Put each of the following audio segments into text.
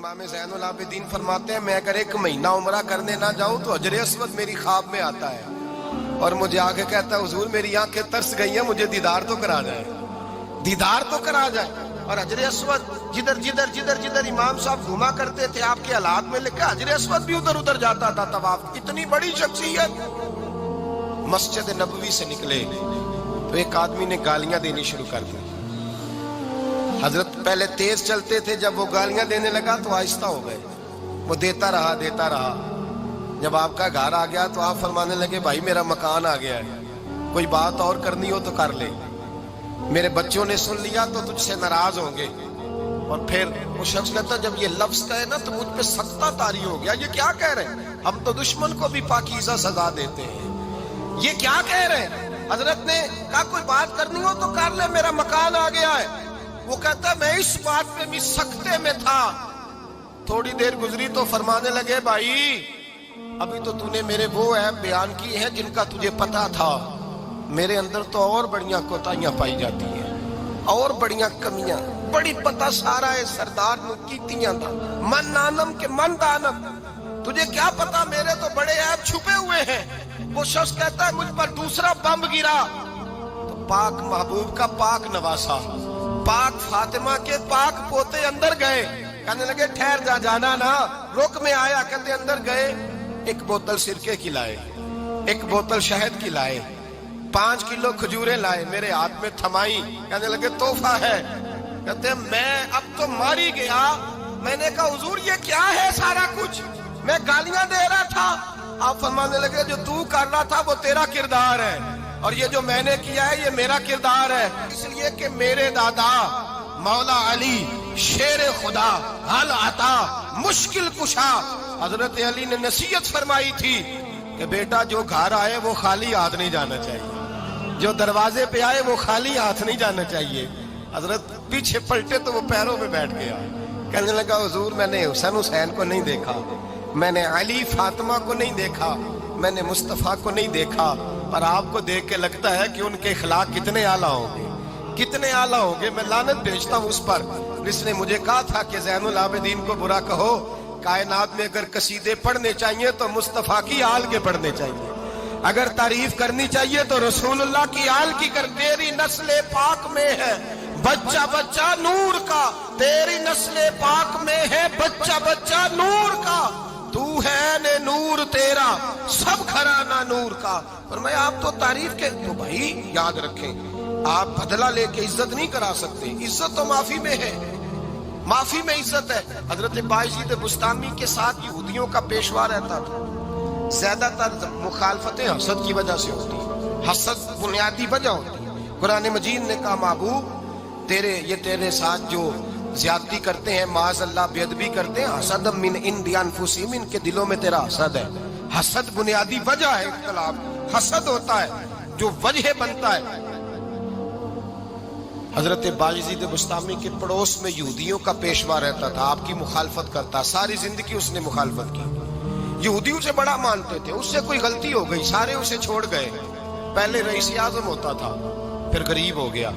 इमाम ज़ैन उल आबिदीन फरमाते हैं, मैं अगर 1 महीना उम्रा करने ना जाऊं तो हजर अस्वद मेरी ख्वाब में आता है और मुझे आके कहता है, हुजूर मेरी आंखें तरस गई हैं, मुझे दीदार तो करा जाए, दीदार तो करा जाए। और हजर अस्वद जिधर जिधर जिधर जिधर इमाम साहब घुमा करते थे आपके हालात में लिखा, हजर अस्वद भी उधर उधर जाता था तवाफ। इतनी बड़ी शख्सियत। मस्जिद नबवी से निकले तो एक आदमी ने गालियां देनी शुरू कर दी। हजरत पहले तेज चलते थे, जब वो गालियां देने लगा तो आहिस्ता हो गए। वो देता रहा देता रहा। जब आपका घर आ गया तो आप फरमाने लगे, भाई मेरा मकान आ गया है, कोई बात और करनी हो तो कर ले, मेरे बच्चों ने सुन लिया तो तुझसे नाराज होंगे। और फिर वो शख्स कहता, जब ये लफ्ज कहे ना तो मुझ पे सख्ता तारी हो गया, ये क्या कह रहे हैं, हम तो दुश्मन को भी पाकीज़ा सजा देते हैं, ये क्या कह रहे हैं। हजरत ने कहा, कोई बात करनी हो तो कर ले, मेरा मकान आ गया है। वो कहता, मैं इस बात पे भी सख्ते में था। थोड़ी देर गुजरी तो फरमाने लगे, भाई अभी तो तूने मेरे वो ऐप बयान की है जिनका तुझे पता था, मेरे अंदर तो और बढ़िया कोताहियां पाई जाती हैं, और बढ़िया कमियां, बड़ी पता सारा है सरदार नु कीतियां दा, मन नानम के मन दानम, तुझे क्या पता मेरे तो बड़े ऐप छुपे हुए हैं। वो शख्स कहता है, मुझ पर दूसरा बम गिरा तो पाक महबूब का पाक नवासा, पाक फातिमा के पाक पोते अंदर गए। कहने लगे, ठहर जा, जाना ना, रुक में आया। कहते अंदर गए, 1 बोतल सिरके की लाए, 1 बोतल शहद की लाए, 5 किलो खजूरें लाए, मेरे हाथ में थमाई। कहने लगे, तोहफा है। कहते मैं अब तो मारी गया। मैंने कहा, हुजूर ये क्या है सारा कुछ, मैं गालियां दे रहा था। आप फरमाने लगे, जो तू कर रहा था वो तेरा किरदार है, और ये जो मैंने किया है ये मेरा किरदार है। इसलिए कि मेरे दादा मौला अली शेर खुदा हल आता मुश्किल कुशा, हजरत अली ने नसीहत फरमाई थी कि बेटा जो घर आए वो खाली हाथ नहीं जाना चाहिए, जो दरवाजे पे आए वो खाली हाथ नहीं जाना चाहिए। हजरत पीछे पलटे तो वो पैरों में बैठ गया। कहने लगा, हुजूर मैंने हुसैन को नहीं देखा, मैंने अली फातिमा को नहीं देखा, मैंने मुस्तफा को नहीं देखा, पर आपको देख के लगता है कि उनके अखलाक कितने आला होंगे, कितने आला होंगे। मैं लानत भेजता हूँ उस पर जिसने मुझे कहा था कि ज़ैनुल आबिदीन को बुरा कहो, कायनात में अगर कसीदे पढ़ने चाहिए तो मुस्तफा की आल के पढ़ने चाहिए, अगर तारीफ करनी चाहिए तो रसूलुल्लाह की आल की कर। तेरी नस्ले पाक में है बच्चा बच्चा नूर का, तेरी नस्ले पाक में है बच्चा बच्चा नूर का, तू है ने नूर तेरा सब घराना नूर का। पर मैं आप तो तारीफ के, तो भाई याद रखें, आप बदला लेके इज्जत नहीं करा सकते, इज्जत तो माफी में है, माफी में इज्जत है। हजरत बायजीद बुस्तामी के साथ यहूदियों का पेशवा रहता था। ज्यादातर मुखालफतें हसद की वजह से होती है, हसद बुनियादी वजह होती है। कुरान मजीद ने कहा, महबूब तेरे साथ जो ज्यादती करते हैं, माज़ अल्लाह बेअदबी करते हैं, हसद मिन इंदी अनफुसिहिम, इनके दिलों में तेरा हसद है। हसद बुनियादी वजह है इख्तिलाफ, हसद होता है जो वजह बनता है। हजरत बायजीद बुस्तामी के पड़ोस में यहूदियों का पेशवा रहता था, आपकी मुखालफत करता, सारी जिंदगी उसने मुखालफत की। यहूदी उसे बड़ा मानते थे, उससे कोई गलती हो गई सारे उसे छोड़ गए। पहले रईस आज़म होता था, फिर गरीब हो गया।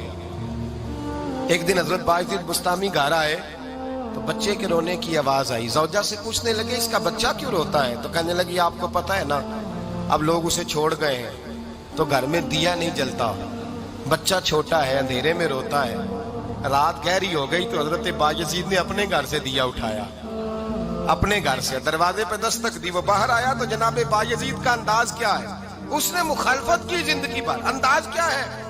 एक दिन हजरत बायजीद बुस्तामी घर आए तो बच्चे के रोने की आवाज आई। ज़ौजा से पूछने लगे, इसका बच्चा क्यों रोता है? तो कहने लगी, आपको पता है ना, अब लोग उसे छोड़ गए हैं तो घर में दिया नहीं जलता, बच्चा छोटा है, अंधेरे में रोता है। रात गहरी हो गई तो हजरत बायजीद ने अपने घर से दिया उठाया, अपने घर से दरवाजे पे दस्तक दी। वो बाहर आया तो जनाब बायजीद का अंदाज क्या है, उसने मुखालफत की जिंदगी भर। अंदाज क्या है,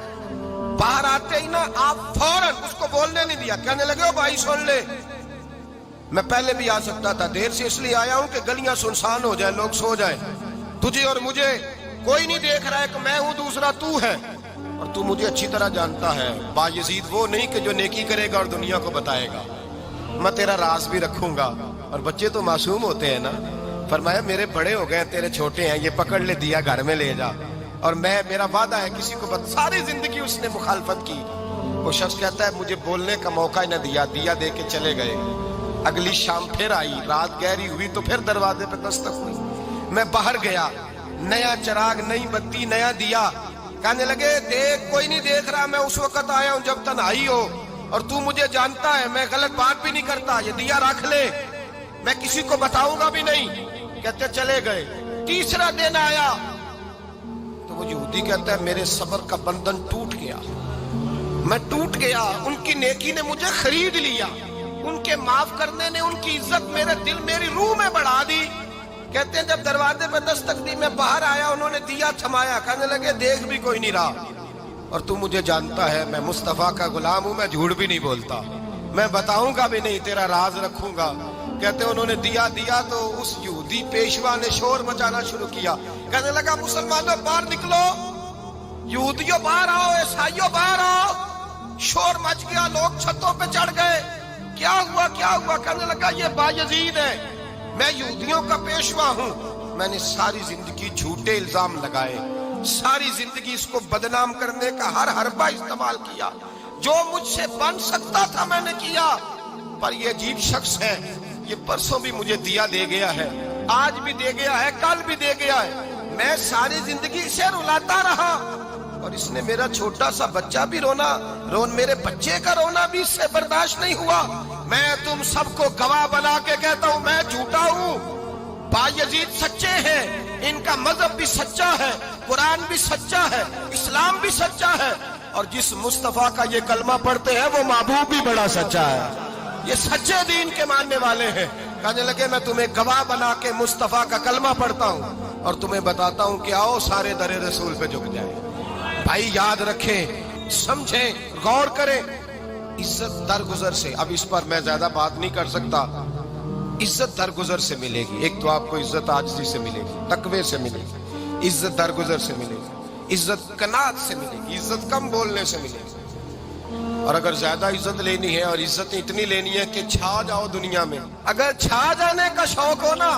बाहर आते ही ना आप फौरन उसको बोलने नहीं दिया। कहने लगे, ओ भाई सुन ले, मैं पहले भी आ सकता था, देर से इसलिए आया हूं कि गलियां सुनसान हो जाए, लोग सो जाए, तुझे और मुझे कोई नहीं देख रहा है कि मैं हूं, दूसरा तू है, और तू मुझे अच्छी तरह जानता है। बायजीद वो नहीं कि जो नेकी करेगा और दुनिया को बताएगा, मैं तेरा राज भी रखूंगा। और बच्चे तो मासूम होते हैं ना। फरमाया, मेरे बड़े हो गए, तेरे छोटे हैं, ये पकड़ ले दिया, घर में ले जा, और मेरा वादा है किसी को सारी जिंदगी उसने मुखालफत की। वो शख्स कहता है, मुझे बोलने का मौका ही न दिया, दिया दे के चले गए। अगली शाम फिर आई, रात गहरी हुई तो फिर दरवाजे पे दस्तक हुई। मैं बाहर गया, नया चिराग, नई बत्ती, नया दिया। कहने लगे, देख कोई नहीं देख रहा, मैं उस वक्त आया हूं जब तन्हाई हो, और तू मुझे जानता है, मैं गलत बात भी नहीं करता, ये दिया रख ले। मैं किसी को बताऊंगा भी नहीं। कहते चले गए। तीसरा दिन आया तो वो यहूदी कहता है मेरे सब्र का बंधन टूट गया, मैं टूट गया। उनकी नेकी ने मुझे खरीद लिया, उनके माफ करने ने उनकी इज्जत मेरे दिल मेरी रूह में बढ़ा दी। कहते हैं जब दरवाजे पे दस्तक दी, मैं बाहर आया, उन्होंने दिया थमाया, कहने लगे देख भी कोई नहीं रहा, और तू मुझे जानता है मैं मुस्तफा का गुलाम हूं, मैं झूठ भी नहीं बोलता, मैं बताऊंगा भी नहीं, तेरा राज रखूंगा। कहते उन्होंने दिया तो उस यहूदी पेशवा ने शोर मचाना शुरू किया, कहने लगा मुसलमानों बाहर निकलो, यहूदियों बाहर आओ, ईसाइयों बाहर आओ। शोर मच गया, लोग छतों पे चढ़ गए। क्या हुआ क्या हुआ? कहने लगा ये बायजीद है, मैं यहूदियों का पेशवा हूं, मैंने सारी जिंदगी झूठे इल्जाम लगाए, सारी जिंदगी इसको बदनाम करने का हर हरबा इस्तेमाल किया, जो मुझसे बन सकता था मैंने किया। पर ये अजीब शख्स है, ये परसों भी मुझे दिया दे गया है, आज भी दे गया है, कल भी दे गया है, मैं सारी जिंदगी इसे रुलाता रहा, और इसने मेरा छोटा सा बच्चा भी मेरे बच्चे का रोना भी इससे बर्दाश्त नहीं हुआ। मैं तुम सबको गवाह बना के कहता हूं मैं झूठा हूं, बायजीद सच्चे हैं, इनका मजहब भी सच्चा है, कुरान भी सच्चा है, इस्लाम भी सच्चा है, और जिस मुस्तफा का ये कलमा पढ़ते हैं वो महबूब भी बड़ा सच्चा है, ये सच्चे दीन के मानने वाले हैं। कहने लगे मैं तुम्हें गवाह बना के मुस्तफा का कलमा पढ़ता हूं और तुम्हें बताता हूं कि आओ सारे दरे रसूल पे झुक जाए। भाई याद रखें, समझें, गौर करें, इज्जत दरगुजर से, अब इस पर मैं ज्यादा बात नहीं कर सकता, इज्जत दरगुजर से मिलेगी। एक तो आपको इज्जत आजिज़ी से मिलेगी, तकवे से मिलेगी, इज्जत दरगुजर से मिलेगी, इज्जत कनात से मिलेगी, इज्जत कम बोलने से मिलेगी। और अगर ज्यादा इज्जत लेनी है और इज्जत इतनी लेनी है कि छा जाओ दुनिया में, अगर छा जाने का शौक हो ना,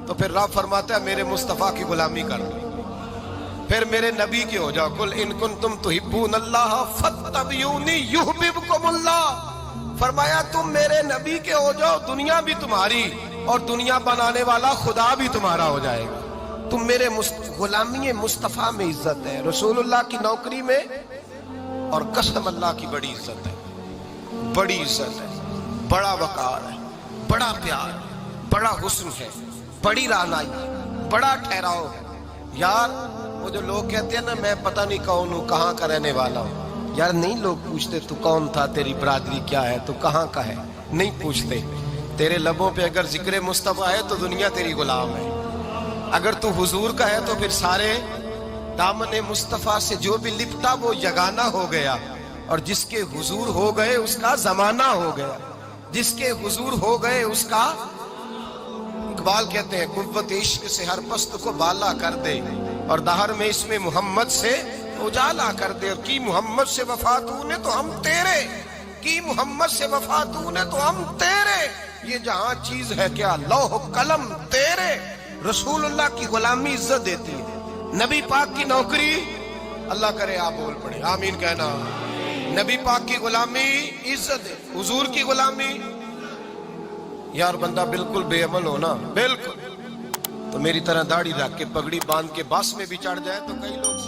तो फिर रब फरमाता है मेरे मुस्तफा की गुलामी कर लो, फिर मेरे नबी के हो जाओ। कुल इन कुंतुम तुहिब्बूनल्लाह फत्तबिऊनी युहब्बिबकुमुल्लाह, फरमाया तुम मेरे नबी के हो जाओ, दुनिया भी तुम्हारी और दुनिया बनाने वाला खुदा भी तुम्हारा हो जाएगा। तुम मेरे गुलामी मुस्तफा में इज्जत है, रसूलुल्लाह की नौकरी में, और कसम अल्लाह की बड़ी इज्जत है, बड़ी इज्जत है, बड़ा वकार है, बड़ा प्यार, बड़ा हुस्न है, बड़ी रानाई, बड़ा ठहराव है। यार वो जो लोग कहते हैं ना मैं पता नहीं कौन हूँ, कहाँ का रहने वाला हूँ, यार नहीं लोग पूछते तू कौन था, तेरी बरादरी क्या है, तू कहाँ का है, नहीं पूछते। तेरे लबों पे अगर जिक्र मुस्तफा है तो दुनिया तेरी गुलाम है, अगर तू हुजूर का है तो फिर सारे दामन मुस्तफा से जो भी लिपटा वो यगाना हो गया, और जिसके हुजूर हो गए उसका जमाना हो गया, जिसके हुजूर हो गए उसका। इकबाल कहते हैं कुव्वत इश्क से हर पस्त को बाला कर दे, और दहर में इसमें मोहम्मद से उजाला कर दे। की मोहम्मद से वफा तूने तो हम तेरे, की मोहम्मद से वफा तूने तो हम तेरे, ये जहां चीज है क्या लौह कलम तेरे। रसूलुल्लाह की गुलामी इज्जत देती है, नबी पाक की नौकरी, अल्लाह करे आप बोल पड़े आमीन कहना, नबी पाक की गुलामी इज्जत है, हुजूर की गुलामी। यार बंदा बिल्कुल बेअमल हो ना, बिल्कुल, तो मेरी तरह दाढ़ी रख के पगड़ी बांध के बस में भी चढ़ जाए तो कई लोग